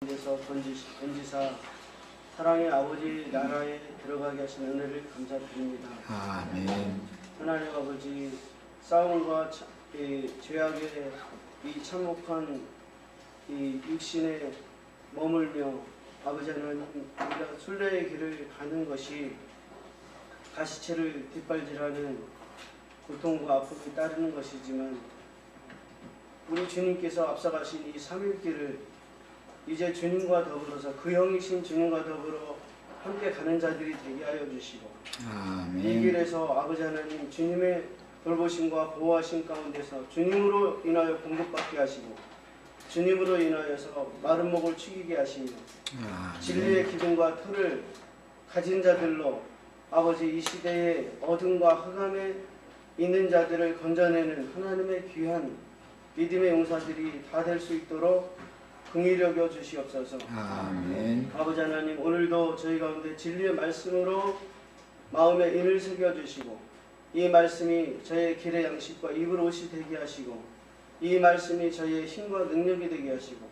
데서 건지사 사랑의 아버지 나라에 들어가게 하신 은혜를 감사드립니다. 아멘. 하나님 아버지, 싸움과 죄악의 이 참혹한 이 육신에 머물며 아버지 하나님, 우리가 순례의 길을 가는 것이 가시체를 뒷발질하는 고통과 아픔이 따르는 것이지만, 우리 주님께서 앞서가신 이 3일 길을 이제 주님과 더불어서 그 형이신 주님과 더불어 함께 가는 자들이 되게 하여 주시고, 아멘. 이 길에서 아버지 하나님 주님의 돌보심과 보호하심 가운데서 주님으로 인하여 공급받게 하시고, 주님으로 인하여서 마른 목을 축이게 하시며, 진리의 기둥과 틀을 가진 자들로 아버지 이 시대의 어둠과 흑암에 있는 자들을 건져내는 하나님의 귀한 믿음의 용사들이 다 될 수 있도록 긍휼히 여겨 주시옵소서. 아멘. 아버지 하나님, 오늘도 저희 가운데 진리의 말씀으로 마음에 인을 새겨 주시고, 이 말씀이 저희의 길의 양식과 입을 옷이 되게 하시고, 이 말씀이 저희의 힘과 능력이 되게 하시고,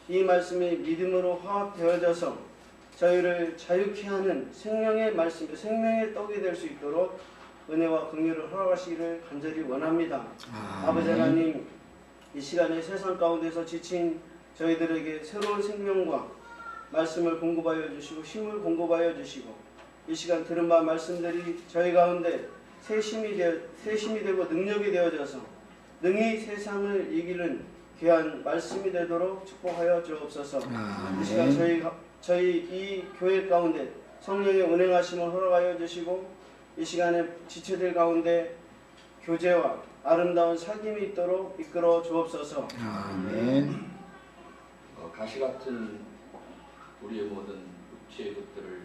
이 말씀이 믿음으로 화합되어져서 저희를 자유케 하는 생명의 말씀, 생명의 떡이 될 수 있도록 은혜와 긍휼을 허락하시기를 간절히 원합니다. 아버지 하나님, 이 시간에 세상 가운데서 지친 저희들에게 새로운 생명과 말씀을 공급하여 주시고 힘을 공급하여 주시고, 이 시간 들은 바 말씀들이 저희 가운데 새 힘이 되고 능력이 되어져서 능히 세상을 이기는 귀한 말씀이 되도록 축복하여 주옵소서. 이 시간 저희 이 교회 가운데 성령의 운행하심을 허락하여 주시고, 이 시간에 지체들 가운데 교제와 아름다운 사귐이 있도록 이끌어 주옵소서. 아멘. 가시 같은 우리의 모든 육체의 것들을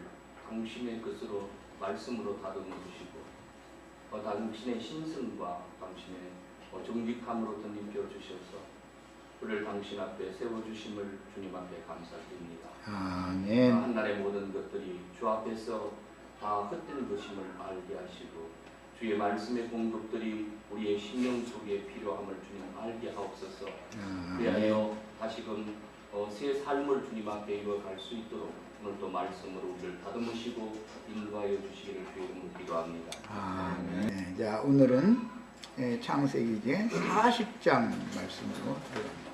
당신의 것으로 말씀으로 다듬어 주시고, 당신의 신성과 당신의 정직함으로 덧입혀 주셔서 우리를 당신 앞에 세워주심을 주님 앞에 감사드립니다. 아멘. 한날의 모든 것들이 주 앞에서 다 헛된 것임을 알게 하시고, 주의 말씀의 공급들이 우리의 심령 속에 필요함을 주님 알게 하옵소서. 그리하여 다시금 새 삶을 주님 앞에 이루어갈 수 있도록 오늘도 말씀으로 우리를 다듬으시고 인도하여 주시기를 주의 이름으로 기도합니다. 아멘. 자, 오늘은 창세기 이제 40장 말씀으로 들어갑니다.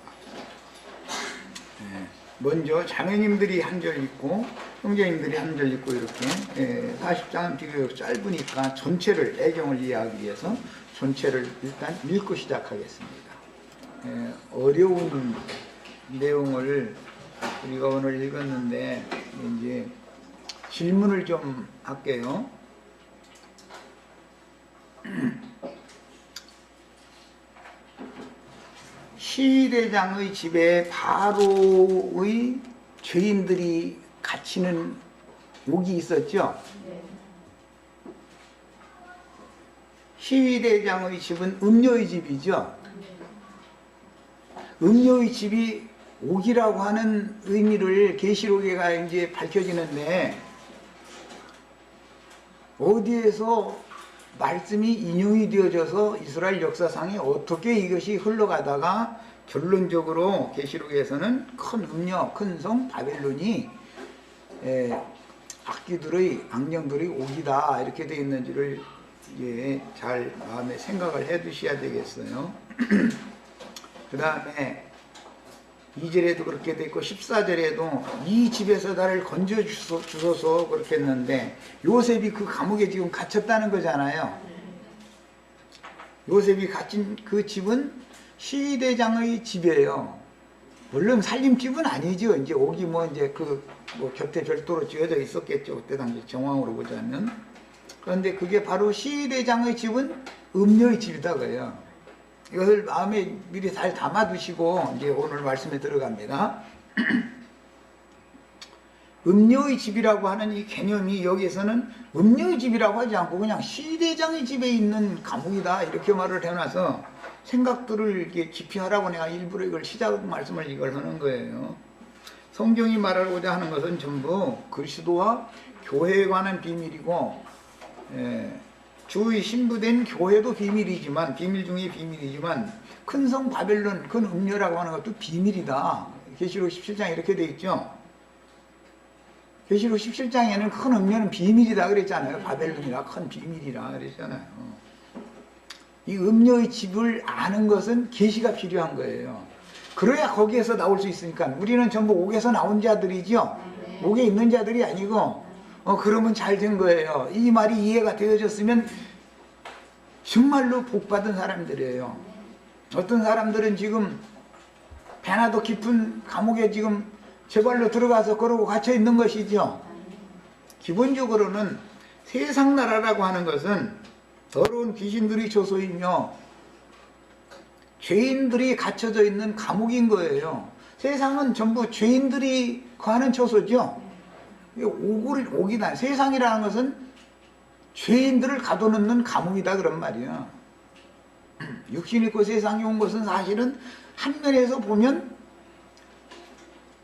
먼저 자매님들이 한 절 읽고 형제님들이 한 절 읽고, 이렇게 40장은 비교적 짧으니까 전체를, 애경을 이해하기 위해서 전체를 일단 읽고 시작하겠습니다. 어려운 내용을 우리가 오늘 읽었는데 이제 질문을 좀 할게요. 시대장의 집에 바로의 죄인들이 갇히는 옥이 있었죠. 시대장의 집은 음료의 집이죠. 음료의 집이 옥이라고 하는 의미를 계시록에가 이제 밝혀지는데, 어디에서 말씀이 인용이 되어져서 이스라엘 역사상에 어떻게 이것이 흘러가다가 결론적으로 계시록에서는 큰 음녀, 큰 성 바벨론이 악귀들의, 악령들의 옥이다 이렇게 되어 있는지를 이제 잘 마음에 생각을 해 두셔야 되겠어요. 그 다음에 2절에도 그렇게 돼 있고 14절에도 이 집에서 나를 건져 주소서 그렇게 했는데, 요셉이 그 감옥에 지금 갇혔다는 거잖아요. 요셉이 갇힌 그 집은 시대장의 집이에요. 물론 살림집은 아니죠. 이제 옥이 이제 곁에 별도로 지어져 있었겠죠. 그때 당시 정황으로 보자면. 그런데 그게 바로 시대장의 집은 음녀의 집이다 그래요. 이것을 마음에 미리 잘 담아두시고 이제 오늘 말씀에 들어갑니다. 음녀의 집이라고 하는 이 개념이 여기에서는 음녀의 집이라고 하지 않고 그냥 시대장의 집에 있는 감옥이다 이렇게 말을 해놔서 생각들을 이렇게 깊이 하라고 내가 일부러 이걸 시작 말씀을 이걸 하는 거예요. 성경이 말하고자 하는 것은 전부 그리스도와 교회에 관한 비밀이고, 주의 신부된 교회도 비밀이지만, 비밀 중에 비밀이지만 큰 성 바벨론, 큰 음녀라고 하는 것도 비밀이다. 계시록 17장에 이렇게 돼 있죠. 계시록 17장에는 큰 음료는 비밀이다 그랬잖아요. 바벨론이라 큰 비밀이라 그랬잖아요. 이 음료의 집을 아는 것은 계시가 필요한 거예요. 그래야 거기에서 나올 수 있으니까. 우리는 전부 옥에서 나온 자들이죠. 옥에 있는 자들이 아니고 그러면 잘 된 거예요. 이 말이 이해가 되어졌으면 정말로 복받은 사람들이에요. 어떤 사람들은 지금 배나 더 깊은 감옥에 지금 제발로 들어가서 그러고 갇혀 있는 것이죠. 기본적으로는 세상 나라라고 하는 것은 더러운 귀신들이 조소이며 죄인들이 갇혀져 있는 감옥인 거예요. 세상은 전부 죄인들이 거하는 처소죠. 옥이다. 세상이라는 것은 죄인들을 가둬놓는 감옥이다 그런 말이야. 육신 있고 세상에 온 것은 사실은 한 면에서 보면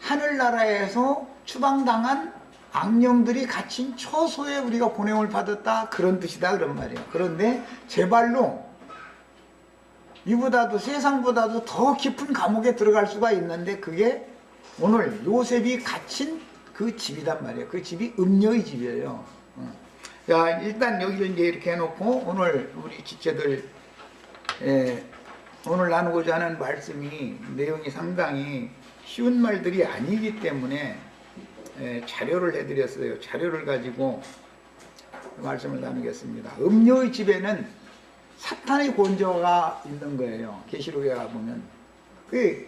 하늘나라에서 추방당한 악령들이 갇힌 처소에 우리가 보냄을 받았다 그런 뜻이다 그런 말이에요. 그런데 제발로 이보다도 세상보다도 더 깊은 감옥에 들어갈 수가 있는데 그게 오늘 요셉이 갇힌 그 집이란 말이에요. 그 집이 음녀의 집이에요. 자, 일단 여기를 이제 이렇게 해놓고 오늘 우리 지체들 오늘 나누고자 하는 말씀이 내용이 상당히 쉬운 말들이 아니기 때문에 자료를 해드렸어요. 자료를 가지고 말씀을 나누겠습니다. 음녀의 집에는 사탄의 권조가 있는 거예요. 계시록에 가보면 그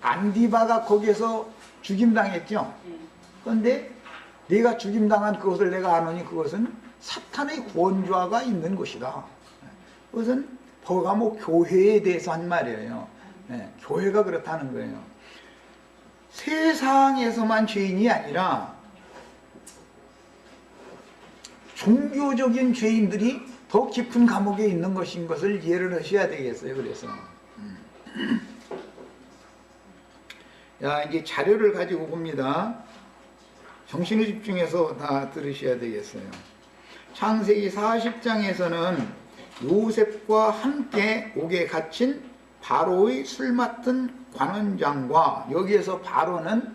안디바가 거기에서 죽임당했죠. 그런데 내가 죽임당한 그것을 내가 아노니 그것은 사탄의 권좌가 있는 곳이다. 그것은 버가모 교회에 대해서 한 말이에요. 교회가 그렇다는 거예요. 세상에서만 죄인이 아니라 종교적인 죄인들이 더 깊은 감옥에 있는 것인 것을 이해를 하셔야 되겠어요. 그래서 자, 이제 자료를 가지고 봅니다. 정신을 집중해서 다 들으셔야 되겠어요. 창세기 40장에서는 요셉과 함께 옥에 갇힌 바로의 술 맡은 관원장과, 여기에서 바로는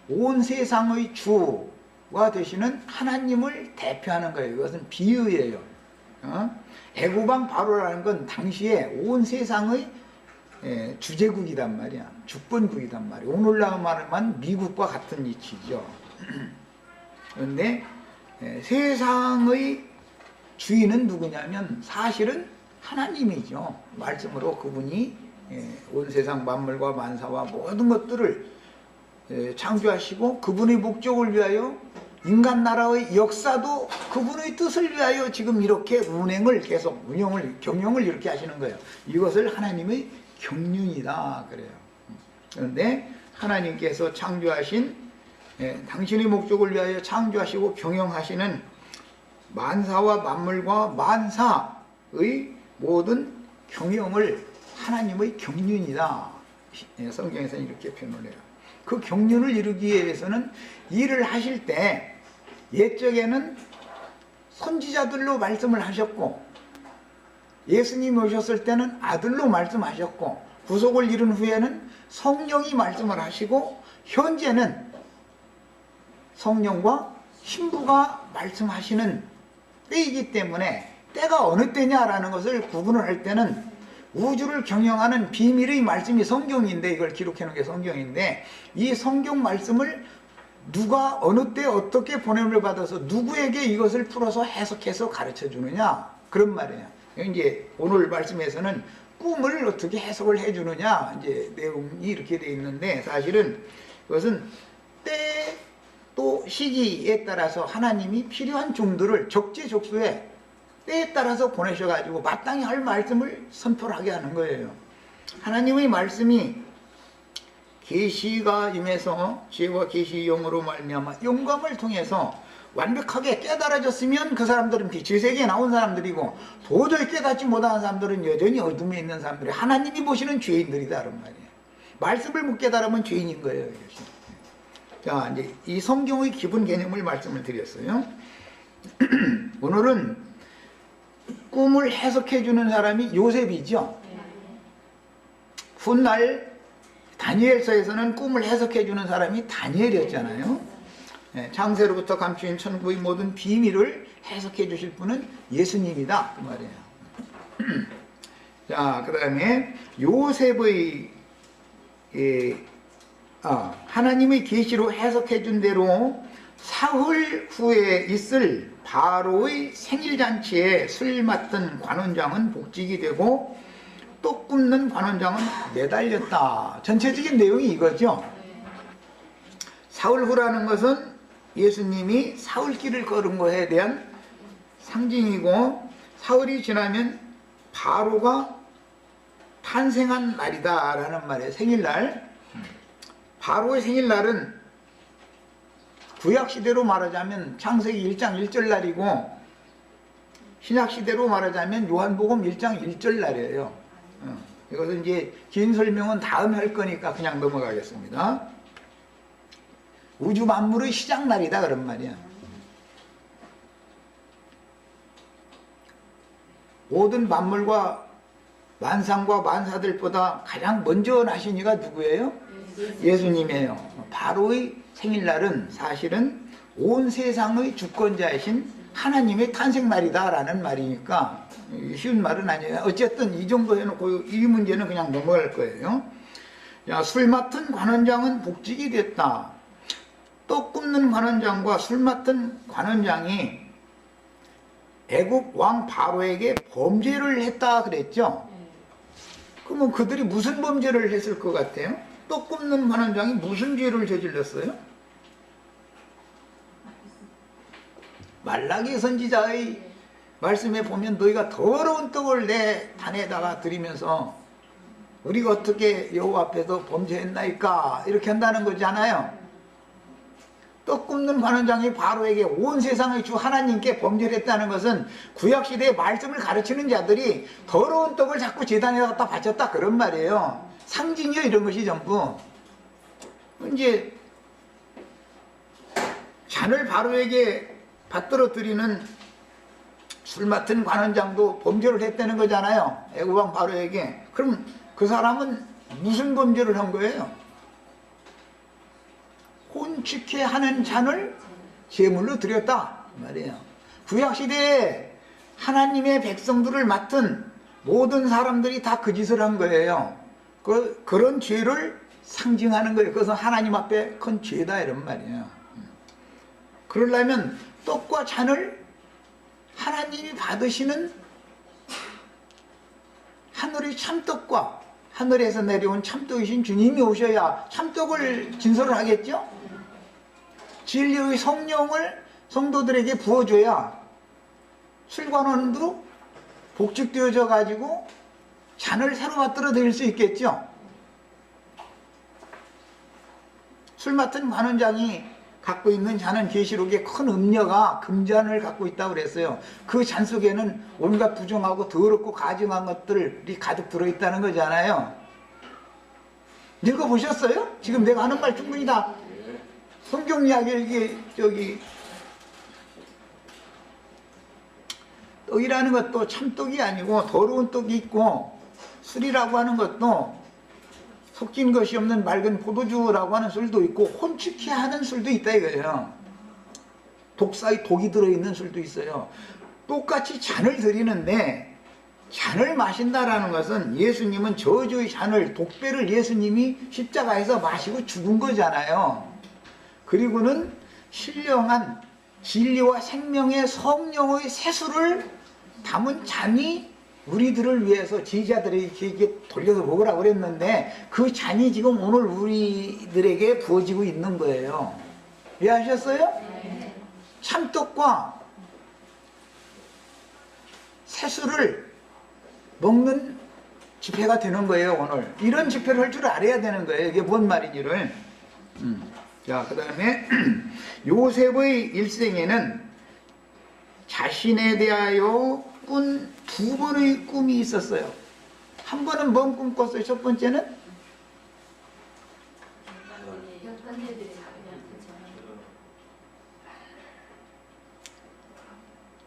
온 세상의 주가 되시는 하나님을 대표하는 거예요. 이것은 비유예요. 애굽왕 바로라는 건 당시에 온 세상의 주제국이란 말이야. 주권국이란 말이야. 오늘날 말하면 미국과 같은 위치죠. 그런데 세상의 주인은 누구냐면 사실은 하나님이죠. 말씀으로 그분이 온 세상 만물과 만사와 모든 것들을 창조하시고 그분의 목적을 위하여 인간 나라의 역사도 그분의 뜻을 위하여 지금 이렇게 운행을 계속 경영을 이렇게 하시는 거예요. 이것을 하나님의 경륜이다 그래요. 그런데 하나님께서 창조하신 당신의 목적을 위하여 창조하시고 경영하시는 만사와 만물과 만사의 모든 경영을 하나님의 경륜이다. 성경에서는 이렇게 표현을 해요. 그 경륜을 이루기 위해서는 일을 하실 때 옛적에는 선지자들로 말씀을 하셨고 예수님이 오셨을 때는 아들로 말씀하셨고 구속을 이룬 후에는 성령이 말씀을 하시고 현재는 성령과 신부가 말씀하시는 때이기 때문에 때가 어느 때냐라는 것을 구분을 할 때는 우주를 경영하는 비밀의 말씀이 성경인데 이걸 기록해 놓은 게 성경인데 이 성경 말씀을 누가 어느 때 어떻게 보냄을 받아서 누구에게 이것을 풀어서 해석해서 가르쳐 주느냐 그런 말이에요. 이제 오늘 말씀에서는 꿈을 어떻게 해석을 해 주느냐 이제 내용이 이렇게 돼 있는데 사실은 그것은 때 또 시기에 따라서 하나님이 필요한 종들을 적재적소에 때에 따라서 보내셔가지고 마땅히 할 말씀을 선포를 하게 하는 거예요. 하나님의 말씀이 계시가 임해서 지혜와 계시의 영으로 말미암아 영감을 통해서 완벽하게 깨달아졌으면 그 사람들은 빛의 세계에 나온 사람들이고 도저히 깨닫지 못하는 사람들은 여전히 어둠에 있는 사람들이 하나님이 보시는 죄인들이다 그런 말이에요. 말씀을 못 깨달으면 죄인인 거예요. 이것이. 자, 이제 이 성경의 기본 개념을 말씀을 드렸어요. 오늘은 꿈을 해석해 주는 사람이 요셉이죠. 훗날 다니엘서에서는 꿈을 해석해 주는 사람이 다니엘이었잖아요. 창세로부터 감추인 천국의 모든 비밀을 해석해 주실 분은 예수님이다 그 말이에요. 자, 그 다음에 요셉의 하나님의 계시로 해석해 준 대로 사흘 후에 있을 바로의 생일잔치에 술 맡은 관원장은 복직이 되고 떡 굽는 관원장은 매달렸다. 전체적인 내용이 이거죠. 사흘 후라는 것은 예수님이 사흘길을 걸은 것에 대한 상징이고, 사흘이 지나면 바로가 탄생한 날이다 라는 말이에요. 생일날. 바로의 생일날은 구약시대로 말하자면 창세기 1장 1절 날이고, 신약시대로 말하자면 요한복음 1장 1절 날이에요. 이것은 이제 긴 설명은 다음에 할 거니까 그냥 넘어가겠습니다. 우주 만물의 시작날이다 그런 말이야. 모든 만물과 만상과 만사들보다 가장 먼저 나신 이가 누구예요? 예수님이에요. 바로의 생일날은 사실은 온 세상의 주권자이신 하나님의 탄생날이다 라는 말이니까 쉬운 말은 아니에요. 어쨌든 이 정도 해놓고 이 문제는 그냥 넘어갈 거예요. 야, 술 맡은 관원장은 복직이 됐다. 떡 굽는 관원장과 술 맡은 관원장이 애국 왕 바로에게 범죄를 했다 그랬죠. 그러면 그들이 무슨 범죄를 했을 것 같아요? 떡 굽는 관원장이 무슨 죄를 저질렀어요? 말라기 선지자의 말씀에 보면 너희가 더러운 떡을 내 단에다가 드리면서 우리가 어떻게 여호와 앞에서 범죄했나이까 이렇게 한다는 거잖아요. 떡 굽는 관원장이 바로에게 온 세상의 주 하나님께 범죄를 했다는 것은 구약시대의 말씀을 가르치는 자들이 더러운 떡을 자꾸 제단에 갖다 바쳤다 그런 말이에요. 상징이요 이런 것이 전부. 이제 잔을 바로에게 받들어 드리는 술 맡은 관원장도 범죄를 했다는 거잖아요. 애국왕 바로에게. 그럼 그 사람은 무슨 범죄를 한 거예요? 혼축해 하는 잔을 제물로 드렸다 말이에요. 구약시대에 하나님의 백성들을 맡은 모든 사람들이 다 그 짓을 한 거예요. 그런 죄를 상징하는 거예요. 그래서 하나님 앞에 큰 죄다 이런 말이에요. 그러려면 떡과 잔을 하나님이 받으시는 하늘의 참떡과 하늘에서 내려온 참떡이신 주님이 오셔야 참떡을 진설을 하겠죠? 진리의 성령을 성도들에게 부어줘야 술관원도 복직되어져 가지고 잔을 새로 받들어 드릴 수 있겠죠? 술 맡은 관원장이 갖고 있는 잔은 계시록에 큰 음녀가 금잔을 갖고 있다고 그랬어요. 그 잔 속에는 온갖 부정하고 더럽고 가증한 것들이 가득 들어있다는 거잖아요. 읽어보셨어요? 지금 내가 하는 말 충분히 다 성경 이야기. 떡이라는 것도 참떡이 아니고 더러운 떡이 있고, 술이라고 하는 것도 섞인 것이 없는 맑은 포도주라고 하는 술도 있고, 혼축해 하는 술도 있다 이거예요. 독사의 독이 들어있는 술도 있어요. 똑같이 잔을 드리는데 잔을 마신다라는 것은 예수님은 저주의 잔을, 독배를 예수님이 십자가에서 마시고 죽은 거잖아요. 그리고는 신령한 진리와 생명의 성령의 세수를 담은 잔이 우리들을 위해서 제자들에게 돌려서 먹으라고 그랬는데 그 잔이 지금 오늘 우리들에게 부어지고 있는 거예요. 이해하셨어요? 네. 참떡과 세수를 먹는 집회가 되는 거예요. 오늘 이런 집회를 할 줄 알아야 되는 거예요. 이게 뭔 말인지를. 자, 그 다음에 요셉의 일생에는 자신에 대하여 꾼 두 번의 꿈이 있었어요. 한 번은 뭔 꿈 꿨어요? 첫 번째는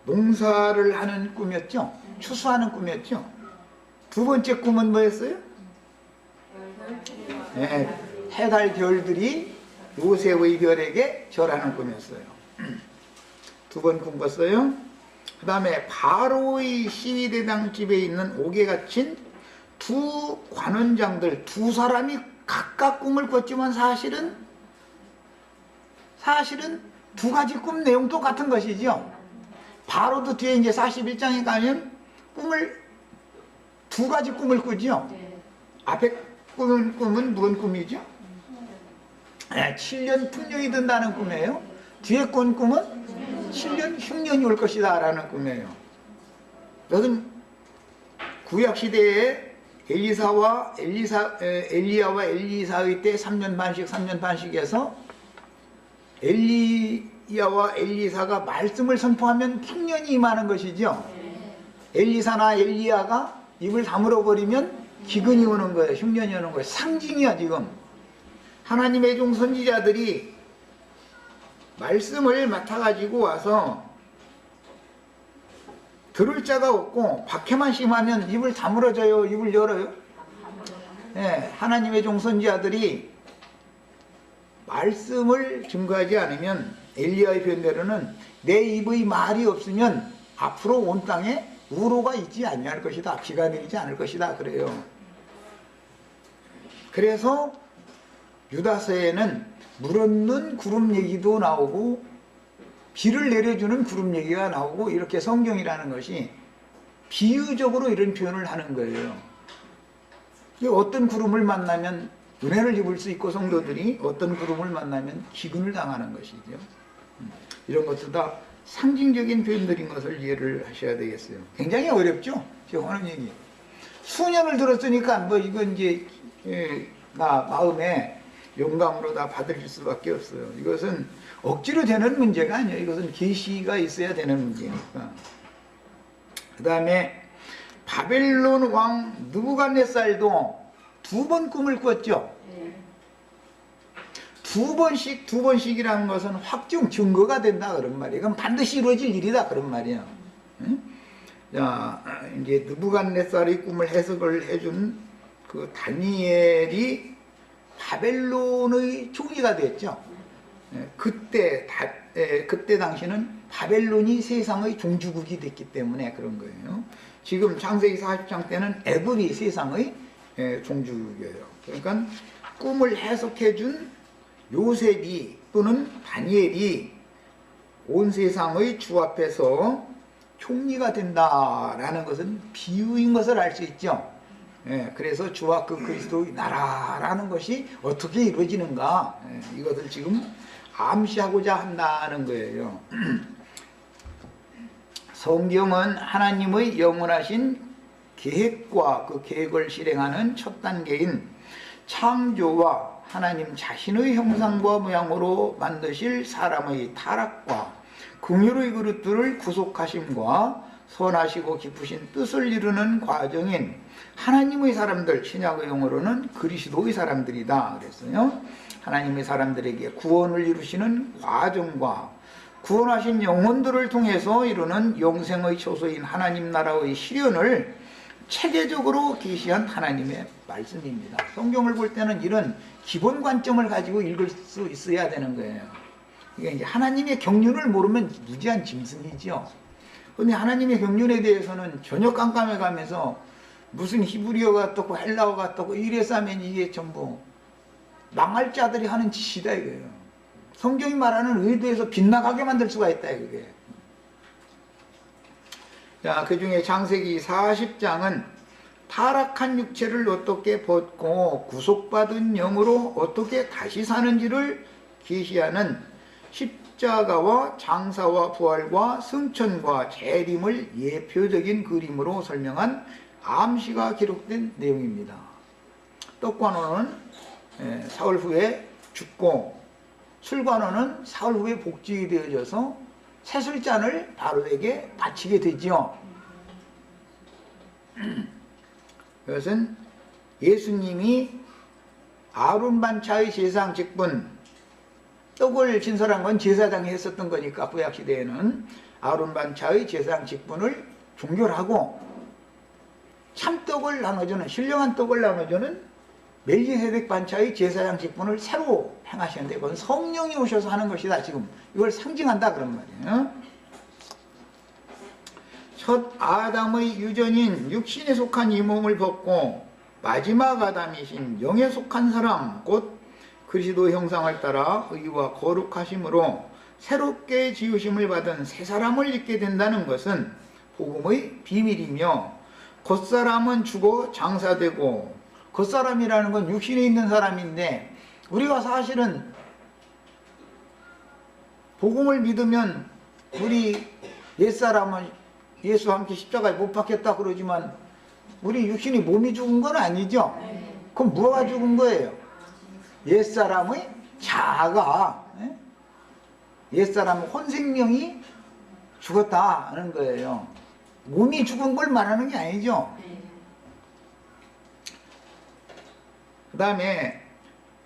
농사를 하는 꿈이었죠. 추수하는 꿈이었죠. 두 번째 꿈은 뭐였어요? 해달 별들이 요셉의 별에게 절하는 꿈이었어요. 두 번 꿈 꿨어요. 그 다음에 바로의 시위대장 집에 있는 옥에 갇힌 두 관원장들 두 사람이 각각 꿈을 꿨지만 사실은 두 가지 꿈 내용 똑같은 것이죠. 바로도 뒤에 이제 41장에 가면 두 가지 꿈을 꾸죠. 앞에 꿈은 무슨 꿈이죠? 7년 풍년이 든다는 꿈이에요. 뒤에 꾼 꿈은 7년 흉년이 올 것이다 라는 꿈이에요. 이것은 구약시대에 엘리야와 엘리사의 때 3년 반씩에서 엘리야와 엘리사가 말씀을 선포하면 풍년이 임하는 것이죠. 엘리사나 엘리야가 입을 다물어 버리면 기근이 오는 거예요. 흉년이 오는 거예요. 상징이야 지금. 하나님의 종 선지자들이 말씀을 맡아가지고 와서 들을 자가 없고 박해만 심하면 입을 다물어져요. 입을 열어요. 하나님의 종 선지자들이 말씀을 증거하지 않으면 엘리야의 변대로는 내 입의 말이 없으면 앞으로 온 땅에 우로가 있지 아니할 것이다. 비가 내리지 않을 것이다. 그래요. 그래서 유다서에는 물 없는 구름 얘기도 나오고 비를 내려주는 구름 얘기가 나오고 이렇게 성경이라는 것이 비유적으로 이런 표현을 하는 거예요. 어떤 구름을 만나면 은혜를 입을 수 있고 성도들이 어떤 구름을 만나면 기근을 당하는 것이죠. 이런 것도 다 상징적인 표현들인 것을 이해를 하셔야 되겠어요. 굉장히 어렵죠? 제가 하는 얘기. 수년을 들었으니까 뭐 이건 이제 나 마음에 영감으로 다 받을 수밖에 없어요. 이것은 억지로 되는 문제가 아니에요. 이것은 계시가 있어야 되는 문제니까. 그 다음에 바벨론 왕 느부갓네살도 두 번 꿈을 꿨죠. 두 번씩이라는 것은 확증 증거가 된다 그런 말이에요. 그럼 반드시 이루어질 일이다 그런 말이에요. 자, 이제 느부갓네살의 꿈을 해석을 해준 그 다니엘이 바벨론의 총리가 됐죠. 그때 당시는 바벨론이 세상의 종주국이 됐기 때문에 그런 거예요. 지금 창세기 40장 때는 애굽이 세상의 종주국이에요. 그러니까 꿈을 해석해준 요셉이 또는 다니엘이 온 세상의 주 앞에서 총리가 된다라는 것은 비유인 것을 알 수 있죠. 그래서 주와 그 그리스도의 나라라는 것이 어떻게 이루어지는가, 이것을 지금 암시하고자 한다는 거예요. 성경은 하나님의 영원하신 계획과 그 계획을 실행하는 첫 단계인 창조와 하나님 자신의 형상과 모양으로 만드실 사람의 타락과 긍휼의 그릇들을 구속하심과 선하시고 깊으신 뜻을 이루는 과정인 하나님의 사람들, 신약의 용어로는 그리스도의 사람들이다 그랬어요. 하나님의 사람들에게 구원을 이루시는 과정과 구원하신 영혼들을 통해서 이루는 영생의 초소인 하나님 나라의 실현을 체계적으로 계시한 하나님의 말씀입니다. 성경을 볼 때는 이런 기본 관점을 가지고 읽을 수 있어야 되는 거예요. 이게 이제 하나님의 경륜을 모르면 무지한 짐승이죠. 그런데 하나님의 경륜에 대해서는 전혀 깜깜해 가면서 무슨 히브리어가 어떻고 헬라어가 어떻고 이래서 하면 이게 전부 망할 자들이 하는 짓이다 이거예요. 성경이 말하는 의도에서 빗나가게 만들 수가 있다 이게. 자, 그 중에 창세기 40장은 타락한 육체를 어떻게 벗고 구속받은 영으로 어떻게 다시 사는지를 계시하는 십자가와 장사와 부활과 승천과 재림을 예표적인 그림으로 설명한 암시가 기록된 내용입니다. 떡관원은 사흘 후에 죽고 술관원은 사흘 후에 복직이 되어져서 세술잔을 바로에게 바치게 되지요. 이것은 예수님이 아론 반차의 제사장 직분, 떡을 진설한 건 제사장이 했었던 거니까 구약시대에는 아론 반차의 제사장 직분을 종결하고 참떡을 나눠주는, 신령한 떡을 나눠주는 멜기세덱 반차의 제사장 직분을 새로 행하시는데 그건 성령이 오셔서 하는 것이다. 지금 이걸 상징한다 그런 말이에요. 첫 아담의 유전인 육신에 속한 이 몸을 벗고 마지막 아담이신 영에 속한 사람 곧 그리스도 형상을 따라 의와 거룩하심으로 새롭게 지으심을 받은 새 사람을 입게 된다는 것은 복음의 비밀이며 겉사람은 죽어 장사되고 겉사람이라는 건 육신에 있는 사람인데 우리가 사실은 복음을 믿으면 우리 옛사람은 예수와 함께 십자가에 못 박혔다 그러지만 우리 육신이 몸이 죽은 건 아니죠. 그럼 뭐가 죽은 거예요? 옛사람의 자아가 옛사람의 혼생명이 죽었다는 거예요. 몸이 죽은 걸 말하는 게 아니죠. 그 다음에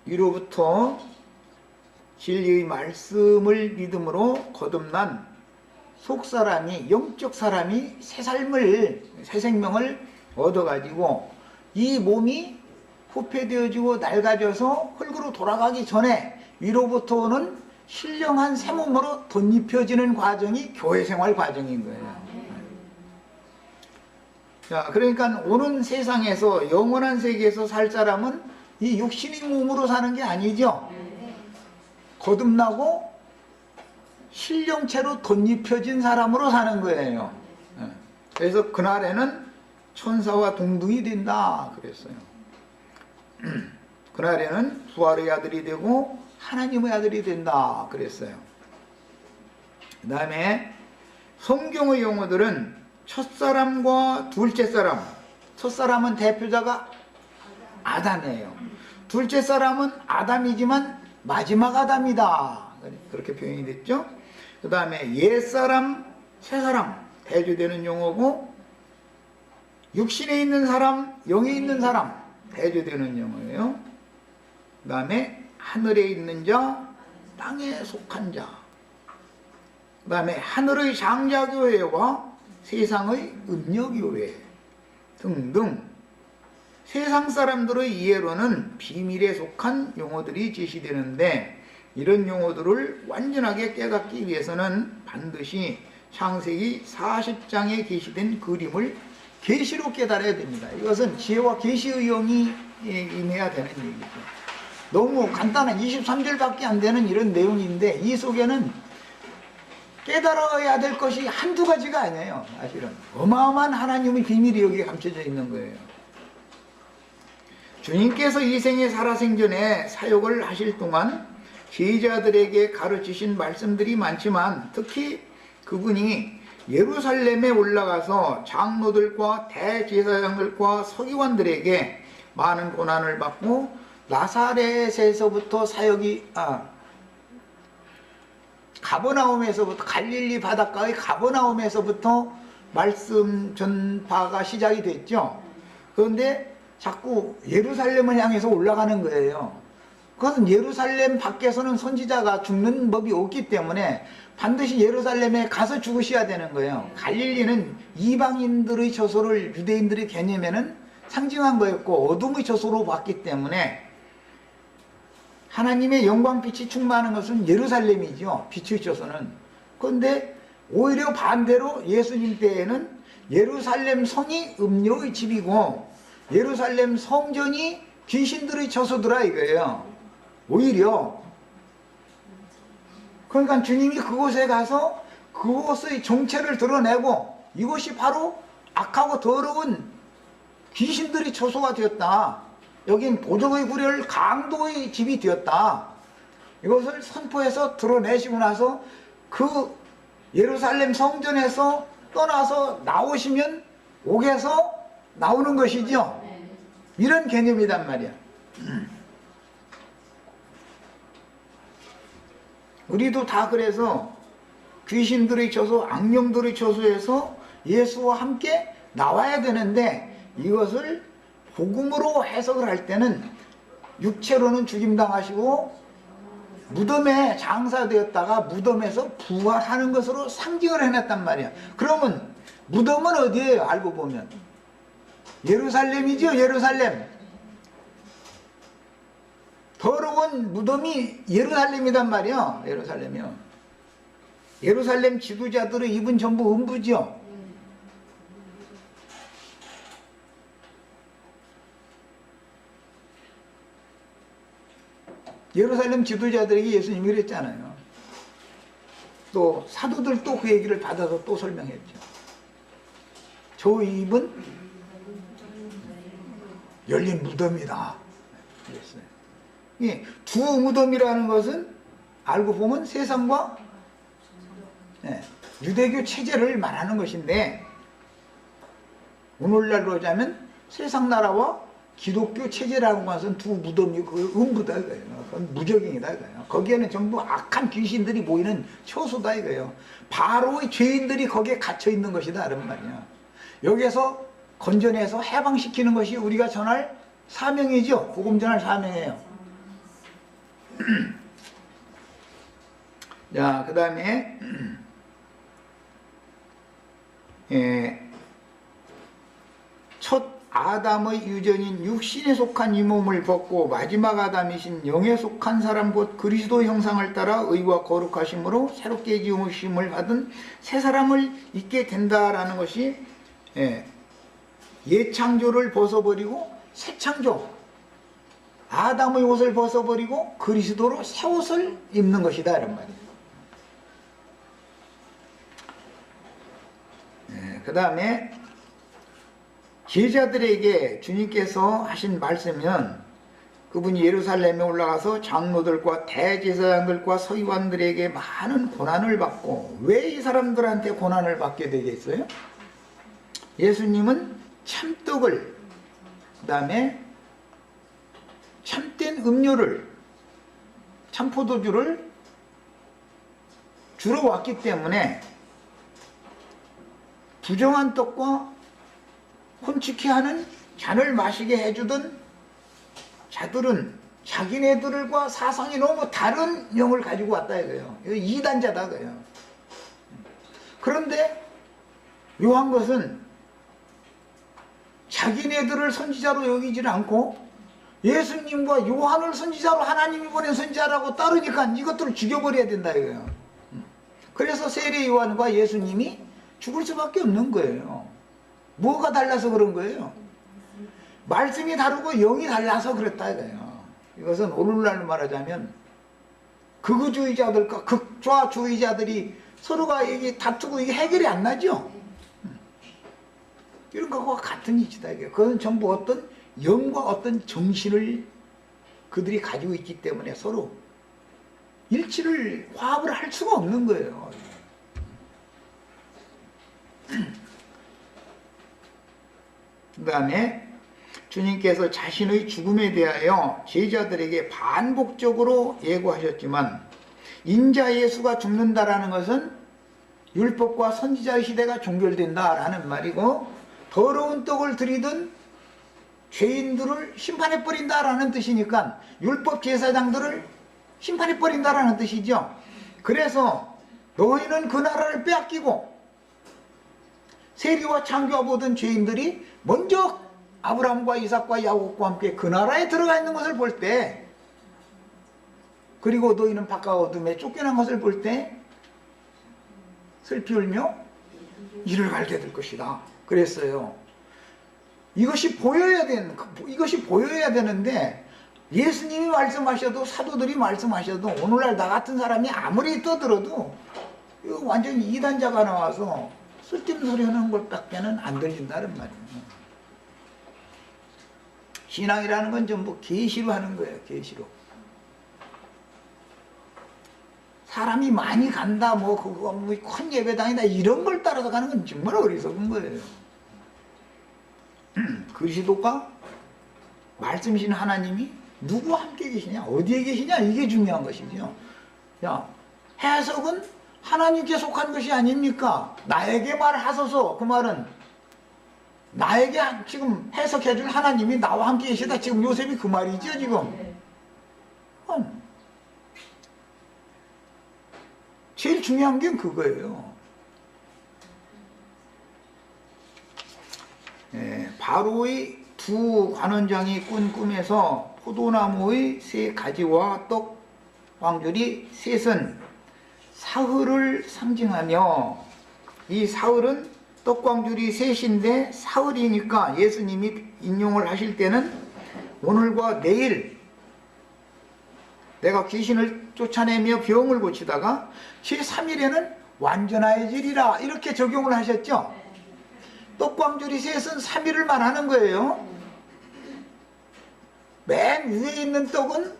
위로부터 진리의 말씀을 믿음으로 거듭난 속사람이 영적 사람이 새 삶을 새 생명을 얻어가지고 이 몸이 후패되어지고 낡아져서 흙으로 돌아가기 전에 위로부터 오는 신령한 새 몸으로 덧입혀지는 과정이 교회 생활 과정인 거예요. 자, 그러니까 오는 세상에서 영원한 세계에서 살 사람은 이 육신의 몸으로 사는 게 아니죠. 거듭나고 신령체로 덧입혀진 사람으로 사는 거예요. 그래서 그날에는 천사와 동등이 된다 그랬어요. 그날에는 부활의 아들이 되고 하나님의 아들이 된다 그랬어요. 그 다음에 성경의 용어들은 첫사람과 둘째사람, 첫사람은 대표자가 아담이에요. 둘째사람은 아담이지만 마지막 아담이다 그렇게 표현이 됐죠. 그 다음에 옛사람, 새사람 대조되는 용어고 육신에 있는 사람, 영에 있는 사람 대조되는 용어예요. 그 다음에 하늘에 있는 자, 땅에 속한 자, 그 다음에 하늘의 장자교회와 세상의 음녀교회 등등 세상 사람들의 이해로는 비밀에 속한 용어들이 제시되는데 이런 용어들을 완전하게 깨닫기 위해서는 반드시 창세기 40장에 게시된 그림을 계시로 깨달아야 됩니다. 이것은 지혜와 계시의 영이 임해야 되는 얘기죠. 너무 간단한 23절밖에 안 되는 이런 내용인데 이 속에는 깨달아야 될 것이 한두 가지가 아니에요. 사실은 어마어마한 하나님의 비밀이 여기에 감춰져 있는 거예요. 주님께서 이 생에 살아생전에 사역을 하실 동안 제자들에게 가르치신 말씀들이 많지만 특히 그분이 예루살렘에 올라가서 장로들과 대제사장들과 서기관들에게 많은 고난을 받고 나사렛에서부터 사역이 가버나움에서부터 갈릴리 바닷가의 가버나움에서부터 말씀 전파가 시작이 됐죠. 그런데 자꾸 예루살렘을 향해서 올라가는 거예요. 그것은 예루살렘 밖에서는 선지자가 죽는 법이 없기 때문에 반드시 예루살렘에 가서 죽으셔야 되는 거예요. 갈릴리는 이방인들의 처소를 유대인들의 개념에는 상징한 거였고 어둠의 처소로 봤기 때문에 하나님의 영광빛이 충만한 것은 예루살렘이죠. 빛의 처소는. 그런데 오히려 반대로 예수님 때에는 예루살렘 성이 음료의 집이고 예루살렘 성전이 귀신들의 처소더라 이거예요. 오히려. 그러니까 주님이 그곳에 가서 그곳의 정체를 드러내고 이곳이 바로 악하고 더러운 귀신들의 처소가 되었다. 여긴 도적의 구렬 강도의 집이 되었다. 이것을 선포해서 드러내시고 나서 그 예루살렘 성전에서 떠나서 나오시면 옥에서 나오는 것이죠. 이런 개념이란 말이야. 우리도 다 그래서 귀신들의 처소, 악령들의 처소에서 예수와 함께 나와야 되는데 이것을 복음으로 해석을 할 때는 육체로는 죽임당하시고 무덤에 장사되었다가 무덤에서 부활하는 것으로 상징을 해냈단 말이야. 그러면 무덤은 어디예요? 알고 보면 예루살렘이죠. 예루살렘. 더러운 무덤이 예루살렘이란 말이야. 예루살렘이요. 예루살렘 지도자들의 입은 전부 음부죠. 예루살렘 지도자들에게 예수님이 그랬잖아요. 또 사도들도 그 얘기를 받아서 또 설명했죠. 저 입은 열린 무덤이다 그랬어요. 예, 두 무덤이라는 것은 알고 보면 세상과 유대교 체제를 말하는 것인데, 오늘날로 하자면 세상 나라와 기독교 체제라는 것은 두 무덤이 그 음부다 이거예요. 그건 무적행이다 이거예요. 거기에는 전부 악한 귀신들이 모이는 처소다 이거예요. 바로의 죄인들이 거기에 갇혀 있는 것이다 이런 말이야. 여기에서 건져내서 해방시키는 것이 우리가 전할 사명이죠. 복음 전할 사명이에요. 자, 그 다음에 첫 아담의 유전인 육신에 속한 이 몸을 벗고 마지막 아담이신 영에 속한 사람 곧 그리스도 형상을 따라 의와 거룩하심으로 새롭게 지으심을 받은 새 사람을 입게 된다라는 것이 옛창조를 벗어버리고 새 창조, 아담의 옷을 벗어버리고 그리스도로 새 옷을 입는 것이다 이런 말이에요. 그 다음에 제자들에게 주님께서 하신 말씀은, 그분이 예루살렘에 올라가서 장로들과 대제사장들과 서기관들에게 많은 고난을 받고, 왜 이 사람들한테 고난을 받게 되겠어요? 예수님은 참떡을, 그 다음에 참된 음료를, 참포도주를 주러 왔기 때문에 부정한 떡과 혼축케 하는 잔을 마시게 해주던 자들은 자기네들과 사상이 너무 다른 영을 가지고 왔다 이거예요. 이거 이단자다 이거예요. 그런데 묘한 것은 자기네들을 선지자로 여기질 않고 예수님과 요한을 선지자로, 하나님이 보낸 선지자라고 따르니까 이것들을 죽여버려야 된다 이거예요. 그래서 세례 요한과 예수님이 죽을 수밖에 없는 거예요. 뭐가 달라서 그런 거예요? 말씀이 다르고 영이 달라서 그랬다 이거예요. 이것은 오늘날 말하자면 극우주의자들과 극좌주의자들이 서로가 이게 다투고 이게 해결이 안 나죠. 이런 것과 같은 이치다 이게. 그건 전부 어떤 영과 어떤 정신을 그들이 가지고 있기 때문에 서로 일치를, 화합을 할 수가 없는 거예요. 그 다음에 주님께서 자신의 죽음에 대하여 제자들에게 반복적으로 예고하셨지만, 인자 예수가 죽는다라는 것은 율법과 선지자의 시대가 종결된다라는 말이고, 더러운 떡을 드리던 죄인들을 심판해버린다라는 뜻이니까 율법 제사장들을 심판해버린다라는 뜻이죠. 그래서 너희는 그 나라를 빼앗기고, 세리와 창조와 모든 죄인들이 먼저 아브라함과 이삭과 야곱과 함께 그 나라에 들어가 있는 것을 볼 때, 그리고 너희는 바깥 어둠에 쫓겨난 것을 볼 때 슬피 울며 이를 갈게 될 것이다 그랬어요. 이것이 보여야 되는데, 예수님이 말씀하셔도 사도들이 말씀하셔도 오늘날 나 같은 사람이 아무리 떠들어도 이거 완전히 이단자가 나와서 쓸데없는 소리 하는 것밖에는 안 들린다는 말이에요. 신앙이라는 건 전부 계시로 하는 거예요. 계시로. 사람이 많이 간다, 그거 큰 예배당이다, 이런 걸 따라서 가는 건 정말 어리석은 거예요. 그리스도가 말씀이신 하나님이 누구와 함께 계시냐, 어디에 계시냐, 이게 중요한 것이죠. 야, 해석은 하나님께 속한 것이 아닙니까? 나에게 말하소서. 그 말은 나에게 지금 해석해줄 하나님이 나와 함께 계시다, 지금 요셉이 그 말이죠 지금. 제일 중요한 게 그거예요. 바로의 두 관원장이 꾼 꿈에서 포도나무의 세 가지와 떡 광줄이 셋은 사흘을 상징하며, 이 사흘은 떡광줄이 셋인데 사흘이니까 예수님이 인용을 하실 때는 오늘과 내일 내가 귀신을 쫓아내며 병을 고치다가 제3일에는 완전해지리라 이렇게 적용을 하셨죠. 떡광줄이 셋은 3일을 말하는 거예요. 맨 위에 있는 떡은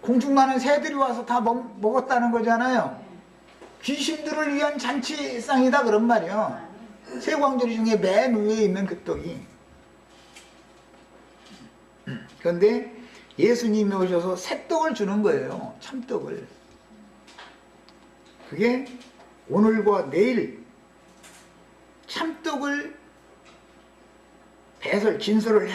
공중 많은 새들이 와서 다 먹었다는 거잖아요. 귀신들을 위한 잔치상이다 그런 말이에요. 세 광줄 중에 맨 위에 있는 그 떡이. 그런데 예수님이 오셔서 새떡을 주는 거예요. 참떡을. 그게 오늘과 내일 참떡을 배설, 진설을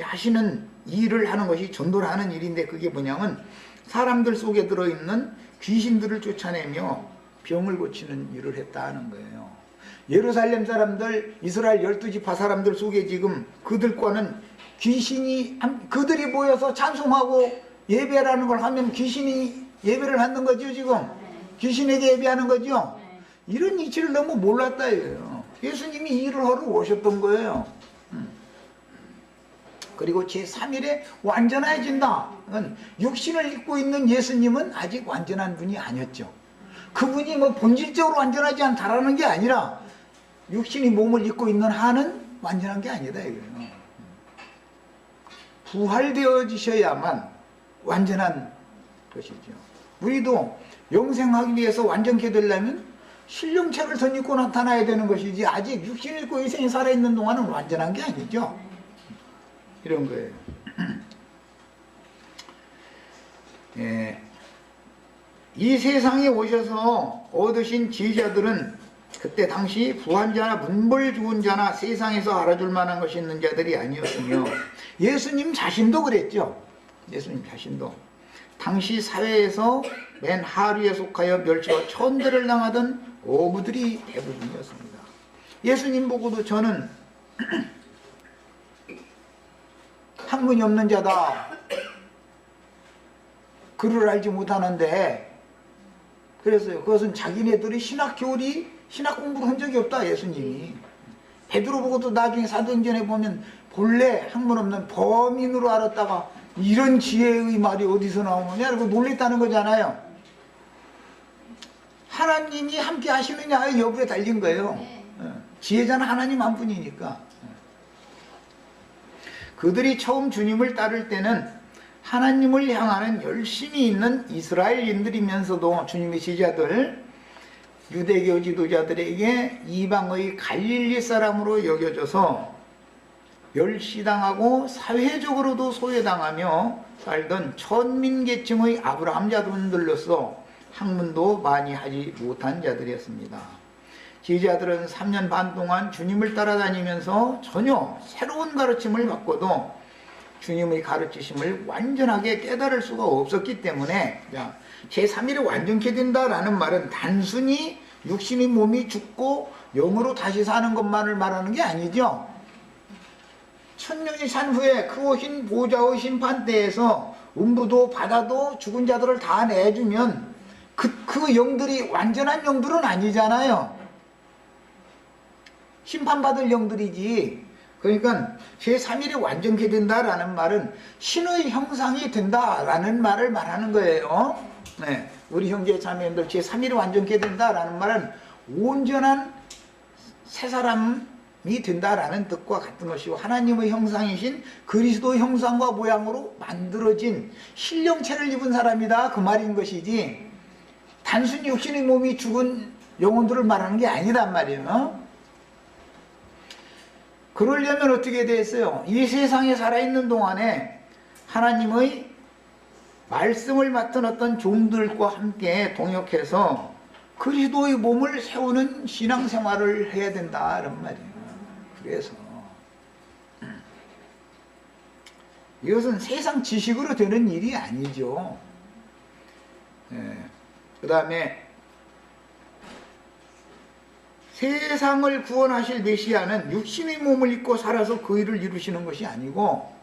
하시는 일을 하는 것이 전도를 하는 일인데, 그게 뭐냐면 사람들 속에 들어있는 귀신들을 쫓아내며 병을 고치는 일을 했다 하는 거예요. 예루살렘 사람들, 이스라엘 12지파 사람들 속에 지금 그들과는 귀신이, 그들이 모여서 찬송하고 예배라는 걸 하면 귀신이 예배를 받는 거죠. 지금 귀신에게 예배하는 거죠. 이런 이치를 너무 몰랐다 이거예요. 예수님이 이 일을 하러 오셨던 거예요. 그리고 제3일에 완전해진다. 육신을 입고 있는 예수님은 아직 완전한 분이 아니었죠. 그분이 뭐 본질적으로 완전하지 않다라는 게 아니라 육신이 몸을 입고 있는 한은 완전한 게 아니다 이거예요. 부활되어지셔야만 완전한 것이죠. 우리도 영생하기 위해서 완전케 되려면 신령체를 덧입고 나타나야 되는 것이지, 아직 육신을 입고 인생이 살아있는 동안은 완전한 게 아니죠. 이런 거예요. 예. 이 세상에 오셔서 얻으신 지휘자들은 그때 당시 부한자나 문벌 좋은 자나 세상에서 알아줄 만한 것이 있는 자들이 아니었으며, 예수님 자신도 그랬죠. 예수님 자신도 당시 사회에서 맨 하류에 속하여 멸치와 천대를 당하던 어부들이 대부분이었습니다. 예수님 보고도 저는 학문이 없는 자다, 글을 알지 못하는데, 그랬어요. 그것은 자기네들이 신학 공부를 한 적이 없다 예수님이. 베드로 보고도 나중에 사도행전에 보면 본래 학문 없는 범인으로 알았다가 이런 지혜의 말이 어디서 나오느냐 이러고 놀랬다는 거잖아요. 하나님이 함께 하시느냐의 여부에 달린 거예요. 지혜자는 하나님 한 분이니까. 그들이 처음 주님을 따를 때는 하나님을 향하는 열심이 있는 이스라엘인들이면서도 주님의 제자들, 유대교 지도자들에게 이방의 갈릴리 사람으로 여겨져서 멸시당하고 사회적으로도 소외당하며 살던 천민계층의 아브라함 자손들로서 학문도 많이 하지 못한 자들이었습니다. 제자들은 3년 반 동안 주님을 따라다니면서 전혀 새로운 가르침을 받고도 주님의 가르치심을 완전하게 깨달을 수가 없었기 때문에, 제3일에 완전케 된다라는 말은 단순히 육신의 몸이 죽고 영으로 다시 사는 것만을 말하는 게 아니죠. 천년이 산 후에 그 흰 보좌의 심판대에서 음부도 바다도 죽은 자들을 다 내주면 그 영들이 완전한 영들은 아니잖아요. 심판받을 영들이지. 그러니까 제3일에 완전케 된다라는 말은 신의 형상이 된다라는 말을 말하는 거예요. 네, 우리 형제 자매님들, 제3일에 완전케 된다라는 말은 온전한 새 사람이 된다라는 뜻과 같은 것이고, 하나님의 형상이신 그리스도의 형상과 모양으로 만들어진 신령체를 입은 사람이다 그 말인 것이지, 단순히 육신의 몸이 죽은 영혼들을 말하는 게 아니란 말이에요. 그러려면 어떻게 됐어요? 이 세상에 살아있는 동안에 하나님의 말씀을 맡은 어떤 종들과 함께 동역해서 그리스도의 몸을 세우는 신앙생활을 해야 된다 이런 말이에요. 그래서 이것은 세상 지식으로 되는 일이 아니죠. 그 다음에 세상을 구원하실 메시아는 육신의 몸을 입고 살아서 그 일을 이루시는 것이 아니고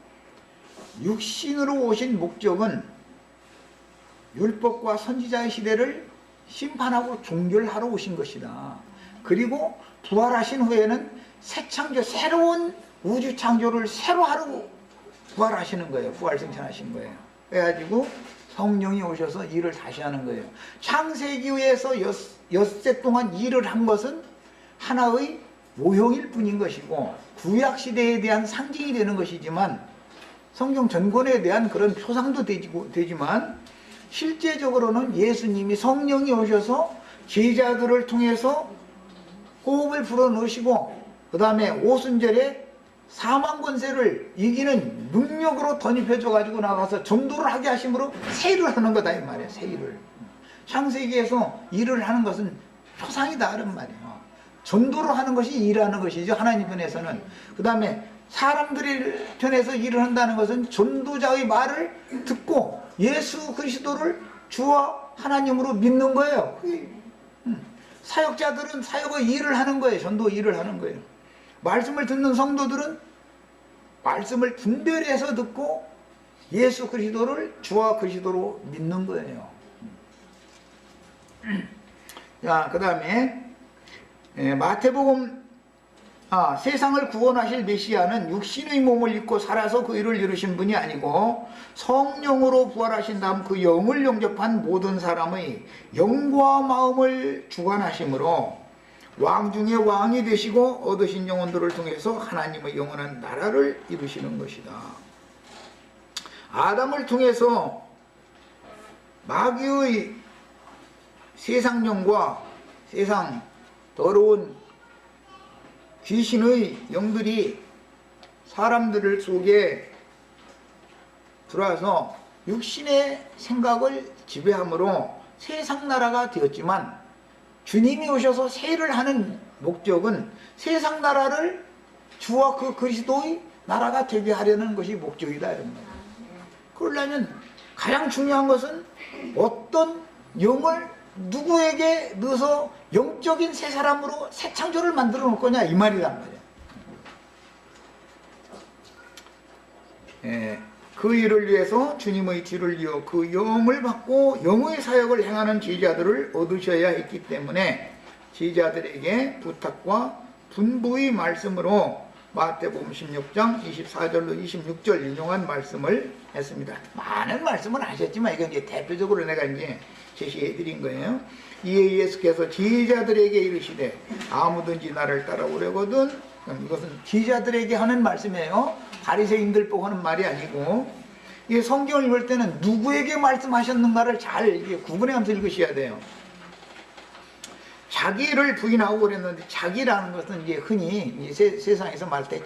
육신으로 오신 목적은 율법과 선지자의 시대를 심판하고 종결하러 오신 것이다. 그리고 부활하신 후에는 새 창조, 새로운 우주 창조를 새로 하러 부활하시는 거예요. 부활 승천하신 거예요. 그래가지고 성령이 오셔서 일을 다시 하는 거예요. 창세기에서 엿새 동안 일을 한 것은 하나의 모형일 뿐인 것이고 구약 시대에 대한 상징이 되는 것이지만 성경 전권에 대한 그런 표상도 되지만 실제적으로는 예수님이 성령이 오셔서 제자들을 통해서 호흡을 불어넣으시고 그 다음에 오순절에 사망 권세를 이기는 능력으로 덧입혀져 가지고 나가서 전도를 하게 하심으로 세일을 하는 거다 이 말이에요. 세일을. 창세기에서 일을 하는 것은 표상이다 이런 말이에요. 전도를 하는 것이 일하는 것이죠. 하나님 편에서는. 그 다음에 사람들의 편에서 일을 한다는 것은 전도자의 말을 듣고 예수 그리스도를 주와 하나님으로 믿는 거예요. 사역자들은 사역의 일을 하는 거예요. 전도 일을 하는 거예요. 말씀을 듣는 성도들은 말씀을 분별해서 듣고 예수 그리스도를 주와 그리스도로 믿는 거예요. 자, 그 다음에 마태복음 세상을 구원하실 메시아는 육신의 몸을 입고 살아서 그 일을 이루신 분이 아니고 성령으로 부활하신 다음 그 영을 영접한 모든 사람의 영과 마음을 주관하심으로 왕 중에 왕이 되시고 얻으신 영혼들을 통해서 하나님의 영원한 나라를 이루시는 것이다. 아담을 통해서 마귀의 세상령과 세상 더러운 귀신의 영들이 사람들 속에 들어와서 육신의 생각을 지배함으로 세상 나라가 되었지만 주님이 오셔서 세일을 하는 목적은 세상 나라를 주와 그 그리스도의 나라가 되게 하려는 것이 목적이다 이런 거예요. 그러려면 가장 중요한 것은 어떤 영을 누구에게 넣어서 영적인 새 사람으로 새 창조를 만들어 놓을 거냐 이 말이란 말이에요. 그 일을 위해서 주님의 뒤를 이어 그 영을 받고 영의 사역을 행하는 제자들을 얻으셔야 했기 때문에 제자들에게 부탁과 분부의 말씀으로 마태복음 16장 24절로 26절 인용한 말씀을 했습니다. 많은 말씀을 하셨지만 이건 이제 대표적으로 내가 이제 제시해 드린 거예요. 이에 예수께서 제자들에게 이르시되 아무든지 나를 따라오려거든. 이것은 제자들에게 하는 말씀이에요. 바리새인들 보고 하는 말이 아니고 이 성경을 읽을 때는 누구에게 말씀하셨는가를 잘 구분하면서 읽으셔야 돼요. 자기를 부인하고 그랬는데 자기라는 것은 이제 흔히 세상에서 말할 때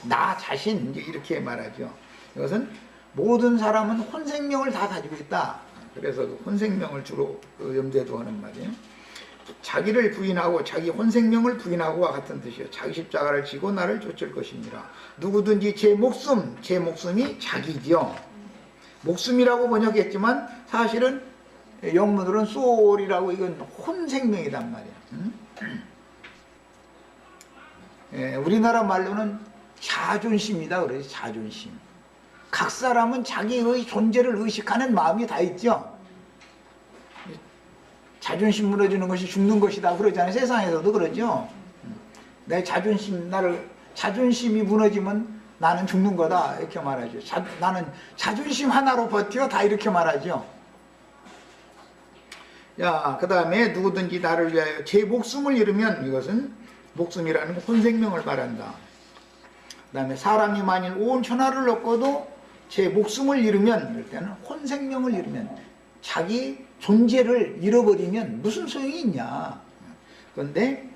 나 자신 이렇게 말하죠. 이것은 모든 사람은 혼생명을 다 가지고 있다. 그래서 혼생명을 주로 염두에 두는 말이에요. 자기를 부인하고 자기 혼생명을 부인하고와 같은 뜻이에요. 자기 십자가를 지고 나를 쫓을 것이니라. 누구든지 제 목숨이 자기지요. 목숨이라고 번역했지만 사실은 영문으로는 소울이라고 이건 혼생명이란 말이에요. 우리나라 말로는 자존심이다 그래요. 자존심. 각 사람은 자기의 존재를 의식하는 마음이 다 있죠. 자존심 무너지는 것이 죽는 것이다 그러잖아요. 세상에서도 그러죠. 내 자존심이 무너지면 나는 죽는 거다 이렇게 말하죠. 나는 자존심 하나로 버텨 다 이렇게 말하죠. 야, 그 다음에 누구든지 나를 위하여 제 목숨을 잃으면 이것은 목숨이라는 혼생명을 말한다. 그 다음에 사람이 만일 온 천하를 얻고도 제 목숨을 잃으면 이럴 때는 혼생명을 잃으면 자기 존재를 잃어버리면 무슨 소용이 있냐. 그런데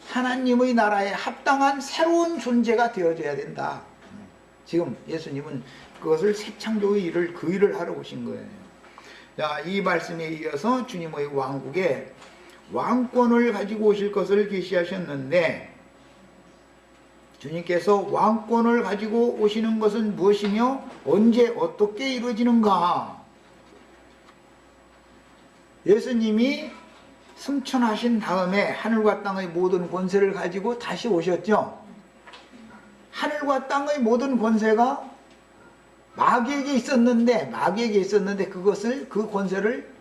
하나님의 나라에 합당한 새로운 존재가 되어져야 된다. 지금 예수님은 그것을 새 창조의 일을 그 일을 하러 오신 거예요. 자, 이 말씀에 이어서 주님의 왕국에 왕권을 가지고 오실 것을 계시하셨는데 주님께서 왕권을 가지고 오시는 것은 무엇이며 언제 어떻게 이루어지는가? 예수님이 승천하신 다음에 하늘과 땅의 모든 권세를 가지고 다시 오셨죠. 하늘과 땅의 모든 권세가 마귀에게 있었는데 그것을 그 권세를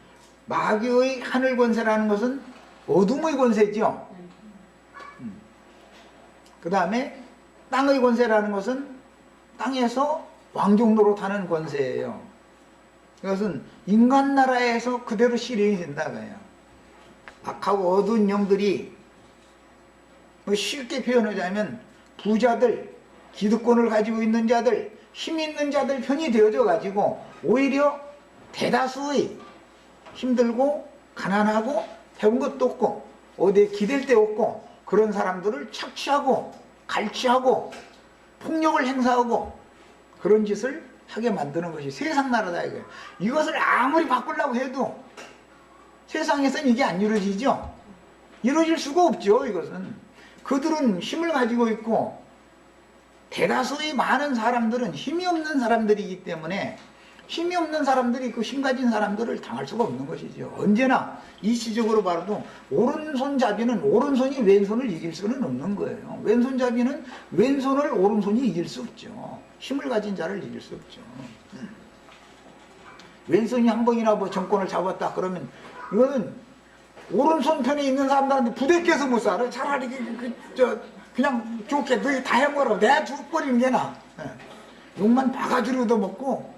마귀의 하늘 권세라는 것은 어둠의 권세죠. 그 다음에 땅의 권세라는 것은 땅에서 왕족 노릇하는 권세예요. 이것은 인간 나라에서 그대로 실행이 된다고요. 악하고 어두운 영들이 쉽게 표현하자면 부자들, 기득권을 가지고 있는 자들, 힘 있는 자들 편이 되어져 가지고 오히려 대다수의 힘들고 가난하고 배운 것도 없고 어디에 기댈 데 없고 그런 사람들을 착취하고 갈취하고 폭력을 행사하고 그런 짓을 하게 만드는 것이 세상 나라다 이거예요. 이것을 아무리 바꾸려고 해도 세상에서는 이게 안 이루어지죠. 이루어질 수가 없죠. 이것은 그들은 힘을 가지고 있고 대다수의 많은 사람들은 힘이 없는 사람들이기 때문에 힘이 없는 사람들이 그 힘 가진 사람들을 당할 수가 없는 것이죠. 언제나 이치적으로 봐도 오른손잡이는 오른손이 왼손을 이길 수는 없는 거예요. 왼손잡이는 왼손을 오른손이 이길 수 없죠. 힘을 가진 자를 이길 수 없죠. 왼손이 한 번이나 뭐 정권을 잡았다 그러면 이거는 오른손 편에 있는 사람들한테 부대껴서 못 살아. 차라리 그냥 좋게 너희 다 해먹으라고 내가 죽어버리는 게 나아. 욕만 바가지로 얻어먹고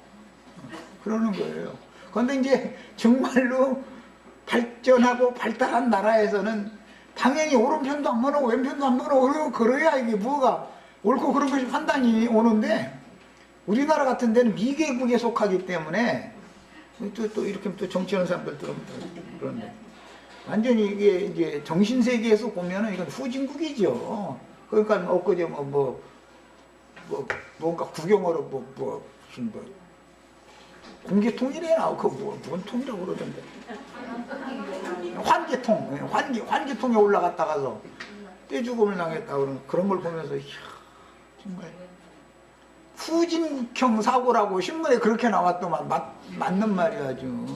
그러는 거예요. 그런데 이제 정말로 발전하고 발달한 나라에서는 당연히 오른편도 안 보고 왼편도 안 보고 그래야 이게 뭐가 옳고 그런 것이 판단이 오는데 우리나라 같은 데는 미개국에 속하기 때문에 또 이렇게 또 정치하는 사람들도 그런데 완전히 이게 이제 정신세계에서 보면은 이건 후진국이죠. 그러니까 엊그제 뭔가 구경하러 무슨 공개통이래 나오고 뭔 통이라고 그러던데 환기통에 올라갔다가서 떼죽음을 당했다 그런 걸 보면서 이야, 정말 후진국형 사고라고 신문에 그렇게 나왔더만 맞는 말이야 아주.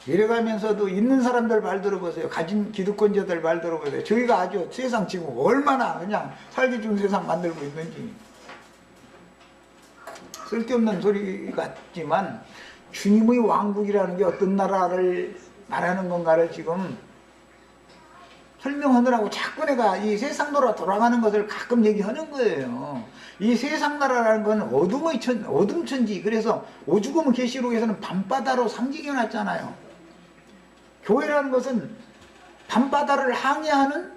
이래가면서도 있는 사람들 말 들어보세요. 가진 기득권자들 말 들어보세요. 저희가 아주 세상 지금 얼마나 그냥 살기 좋은 세상 만들고 있는지. 쓸데없는 소리 같지만 주님의 왕국이라는 게 어떤 나라를 말하는 건가를 지금 설명하느라고 자꾸 내가 이 세상 나라 돌아가는 것을 가끔 얘기하는 거예요. 이 세상 나라라는 건 어둠천지. 그래서 오죽하면 계시록에서는 밤바다로 상징해 놨잖아요. 교회라는 것은 밤바다를 항해하는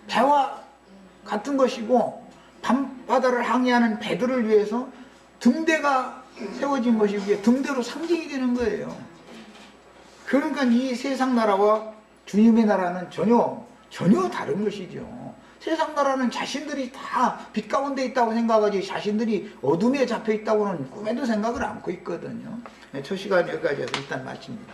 배와 같은 것이고 밤바다를 항해하는 배들을 위해서 등대가 세워진 것이 위에 등대로 상징이 되는 거예요. 그러니까 이 세상 나라와 주님의 나라는 전혀 다른 것이죠. 세상 나라는 자신들이 다 빛 가운데 있다고 생각하지 자신들이 어둠에 잡혀 있다고는 꿈에도 생각을 않고 있거든요. 첫 시간 여기까지 해서 일단 마칩니다.